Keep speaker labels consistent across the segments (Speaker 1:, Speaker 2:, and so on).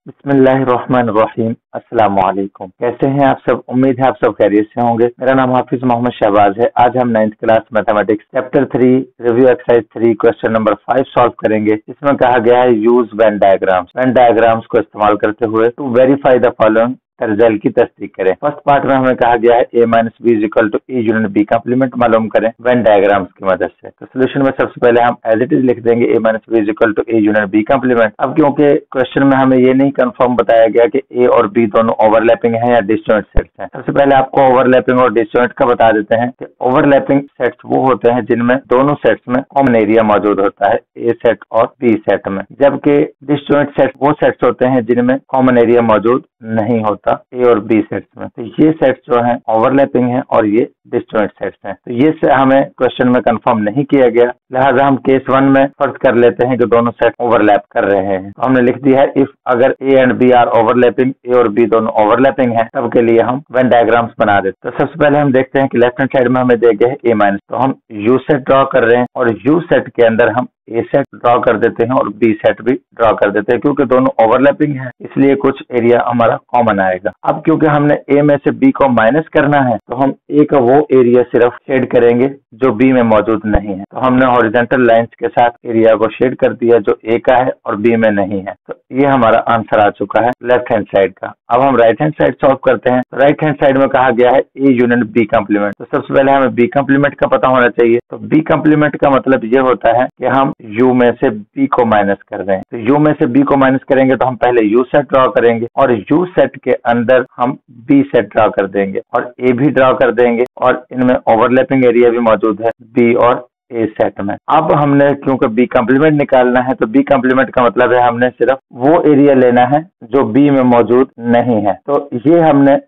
Speaker 1: बिस्मिल्लाहिर्रहमानिर्रहीम। अस्सलाम वालेकुम। कैसे हैं आप सब? उम्मीद है आप सब खैरियत से होंगे। मेरा नाम हाफिज मोहम्मद शहबाज है। आज हम 9th class mathematics chapter 3 review exercise 3 question number 5 solve करेंगे। इसमें कहा गया है use Venn diagrams. Venn diagrams को इस्तेमाल करते हुए to verify the following result की तस्दीक करें। फर्स्ट पार्ट में हमें कहा गया है a minus B is equal to A union B complement मालूम करें वेन डायग्राम्स की मदद से। तो सोल्यूशन में सबसे पहले हम एज इट इज लिख देंगे a minus B is equal to A union B complement. अब क्योंकि क्वेश्चन में हमें ये नहीं कंफर्म बताया गया कि a और b दोनों ओवरलैपिंग है या डिसजॉइंट सेट्स हैं। सबसे पहले आपको ओवरलैपिंग और डिसजॉइंट का बता देते हैं कि ओवरलैपिंग सेट्स वो होते हैं जिनमें दोनों सेट्स में कॉमन एरिया मौजूद होता है a सेट और b सेट में, जबकि डिसजॉइंट सेट वो सेट्स होते हैं जिनमें कॉमन एरिया मौजूद नहीं होता a और b सेट्स में। तो ये सेट्स जो हैं ओवरलैपिंग हैं और ये डिसजॉइंट सेट्स हैं। तो ये से हमें क्वेश्चन में कंफर्म नहीं किया गया, लिहाजा हम केस 1 में फर्ज कर लेते हैं कि दोनों सेट ओवरलैप कर रहे हैं। तो हमने लिख दिया है इफ अगर a and b are overlapping, a और b दोनों ओवरलैपिंग है, तब के लिए हम वेन डायग्राम्स बना देते। तो सबसे पहले हम देखते हैं कि लेफ्ट हैंड साइड में हमें दिया गया है a माइनस, तो हम u सेट ड्रॉ कर रहे हैं और u सेट के अंदर हम ए सेट ड्रॉ कर देते हैं और बी सेट भी ड्रॉ कर देते हैं। क्योंकि दोनों ओवरलैपिंग है इसलिए कुछ एरिया हमारा कॉमन आएगा। अब क्योंकि हमने ए में से बी को माइनस करना है तो हम ए का वो एरिया सिर्फ शेड करेंगे जो बी में मौजूद नहीं है। तो हमने हॉरिजॉन्टल लाइंस के साथ एरिया को शेड कर दिया जो ए का है और बी में नहीं है। तो ये हमारा आंसर आ चुका है लेफ्ट हैंड साइड का। अब हम राइट हैंड साइड सॉल्व करते हैं। तो राइट हैंड साइड में कहा गया है ए यूनिट बी कॉम्प्लीमेंट। तो सबसे पहले हमें बी कॉम्प्लीमेंट का पता होना चाहिए। तो बी कॉम्प्लीमेंट का मतलब ये होता है कि हम u में से b को माइनस कर रहे हैं। तो u में से b को माइनस करेंगे तो हम पहले u सेट ड्रॉ करेंगे और u सेट के अंदर हम b सेट ड्रॉ कर देंगे और a भी ड्रॉ कर देंगे और इनमें ओवरलैपिंग एरिया भी मौजूद है b और ए सेट में। अब हमने क्योंकि बी कॉम्प्लीमेंट निकालना है तो बी कॉम्प्लीमेंट का मतलब है हमने सिर्फ वो एरिया लेना है जो बी में मौजूद नहीं है। तो ये हमने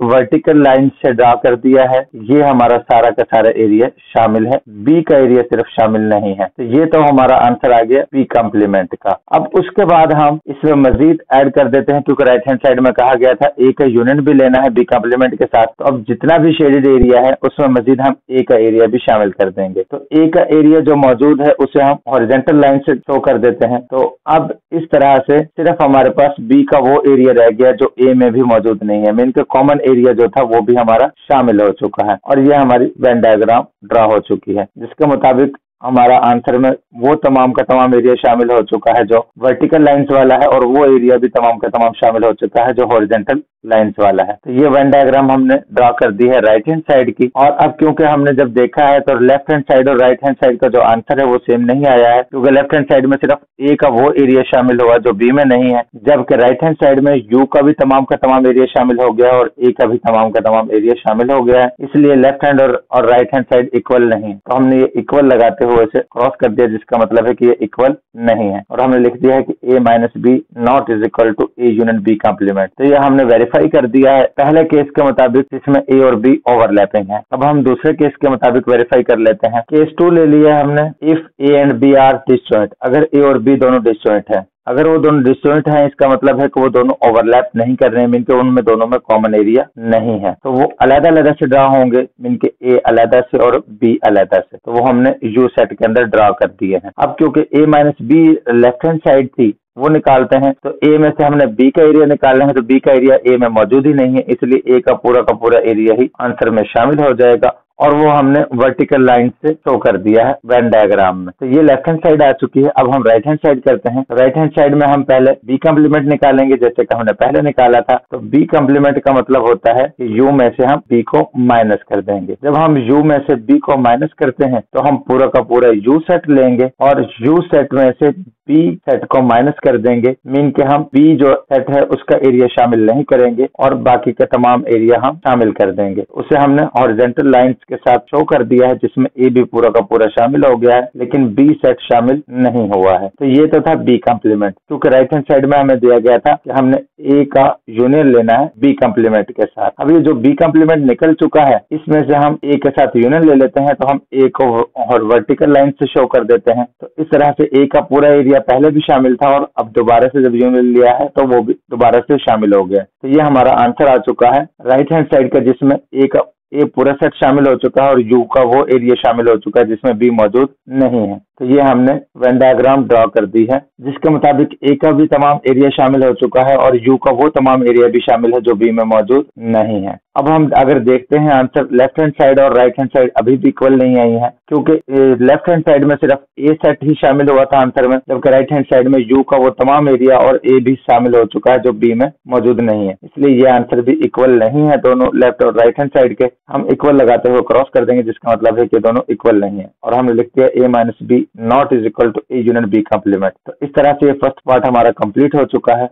Speaker 1: वर्टिकल लाइन से ड्रा कर दिया है। ये हमारा सारा का सारा एरिया शामिल है, बी का एरिया सिर्फ शामिल नहीं है। तो ये तो हमारा आंसर आ गया बी कॉम्प्लीमेंट का। अब उसके बाद हम इसमें मजीद ऐड कर देते हैं क्योंकि राइट हैंड साइड में कहा गया था ए का यूनिट भी लेना है बी कॉम्प्लीमेंट के साथ। तो अब जितना भी शेडेड एरिया है उसमें मजीद हम ए का एरिया भी शामिल कर देंगे। तो ए का एरिया जो मौजूद है उसे हम हॉरिजॉन्टल लाइन से शो कर देते हैं। तो अब इस तरह से सिर्फ हमारे पास बी का वो एरिया रह गया जो ए में भी मौजूद नहीं है। मीन के कॉमन एरिया जो था वो भी हमारा शामिल हो चुका है और ये हमारी वेन डायग्राम ड्रा हो चुकी है, जिसके मुताबिक हमारा आंसर में वो तमाम का तमाम एरिया शामिल हो चुका है जो वर्टिकल लाइंस वाला है और वो एरिया भी तमाम का तमाम शामिल हो चुका है जो हॉरिजॉन्टल लाइंस वाला है। तो ये वेन डायग्राम हमने ड्रा कर दी है राइट हैंड साइड की। और अब क्योंकि हमने जब देखा है तो लेफ्ट हैंड साइड और राइट हैंड साइड का जो आंसर है वो सेम नहीं आया है, क्योंकि लेफ्ट हैंड साइड में सिर्फ ए का वो एरिया शामिल हुआ जो बी में नहीं है, जबकि राइट हैंड साइड में यू का भी तमाम का तमाम एरिया शामिल हो गया और ए का भी तमाम का तमाम एरिया शामिल हो गया है। इसलिए लेफ्ट हैंड और राइट हैंड साइड इक्वल नहीं है। तो हमने ये इक्वल लगाते हुए इसे क्रॉस कर दिया, जिसका मतलब है कि ये इक्वल नहीं है और हमने लिख दिया है कि a minus B not is equal to A union B complement. तो ये हमने वेरीफाई कर दिया है पहले केस के मुताबिक जिसमें a और b ओवरलैपिंग है। अब हम दूसरे केस के मुताबिक वेरीफाई कर लेते हैं। केस 2 ले लिया हमने if a and b are disjoint. अगर a और b दोनों डिसजॉइंट है, अगर वो दोनों डिसजॉइंट हैं इसका मतलब है कि वो दोनों ओवरलैप नहीं कर रहे हैं, मीन के उनमें दोनों में कॉमन एरिया नहीं है। तो वो अलग अलग से ड्रा होंगे, मीन के ए अलग से और बी अलग से। तो वो हमने यू सेट के अंदर ड्रा कर दिए हैं। अब क्योंकि A minus B left hand side थी वो निकालते हैं, तो ए में से हमने बी का एरिया निकालना है तो बी का एरिया ए में मौजूद ही नहीं है, इसलिए ए का पूरा एरिया ही आंसर में शामिल हो जाएगा और वो हमने वर्टिकल लाइन से शो कर दिया है वेन डायग्राम में। तो ये लेफ्ट हैंड साइड आ चुकी है। अब हम राइट हैंड साइड करते हैं। राइट हैंड साइड में हम पहले बी कॉम्प्लीमेंट निकालेंगे जैसे कि हमने पहले निकाला था। तो बी कॉम्प्लीमेंट का मतलब होता है कि यू में से हम बी को माइनस कर देंगे। जब हम यू में से बी को माइनस करते हैं तो हम पूरा का पूरा यू सेट लेंगे और यू सेट में से बी सेट को माइनस कर देंगे, मीन के हम बी जो सेट है उसका एरिया शामिल नहीं करेंगे और बाकी का तमाम एरिया हम शामिल कर देंगे। उसे हमने हॉरिजॉन्टल लाइंस के साथ शो कर दिया है जिसमें ए भी पूरा का पूरा शामिल हो गया है लेकिन बी सेट शामिल नहीं हुआ है। तो ये तो था बी कॉम्प्लीमेंट। क्योंकि राइट हैंड साइड में हमें दिया गया था कि हमने ए का यूनियन लेना है बी कॉम्प्लीमेंट के साथ। अब ये जो बी कॉम्प्लीमेंट निकल चुका है इसमें से हम ए के साथ यूनियन ले लेते हैं, तो हम ए को वर्टिकल लाइन से शो कर देते हैं। तो इस तरह से ए का पूरा एरिया पहले भी शामिल था और अब दोबारा से जब यूनियन लिया है तो वो भी दोबारा से शामिल हो गया। तो ये हमारा आंसर आ चुका है राइट हैंड साइड का, जिसमें ए पूरा सेट शामिल हो चुका है और यू का वो एरिया शामिल हो चुका है जिसमें बी मौजूद नहीं है। तो ये हमने वेन डायग्राम ड्रॉ कर दी है, जिसके मुताबिक ए का भी तमाम एरिया शामिल हो चुका है और यू का वो तमाम एरिया भी शामिल है जो बी में मौजूद नहीं है। अब हम अगर देखते हैं आंसर, लेफ्ट हैंड साइड और राइट हैंड साइड अभी भी इक्वल नहीं आई है, क्योंकि लेफ्ट हैंड साइड में सिर्फ ए सेट ही शामिल हुआ था आंसर में, जबकि राइट हैंड साइड में यू का वो तमाम एरिया और ए भी शामिल हो चुका है जो बी में मौजूद नहीं है। इसलिए ये आंसर भी इक्वल नहीं है। दोनों लेफ्ट और राइट हैंड साइड के हम इक्वल लगाते हुए क्रॉस कर देंगे, जिसका मतलब है कि दोनों इक्वल नहीं है, और हमने लिख दिया A minus B not is equal to A union B complement. तो इस तरह से ये फर्स्ट पार्ट हमारा कंप्लीट हो चुका है।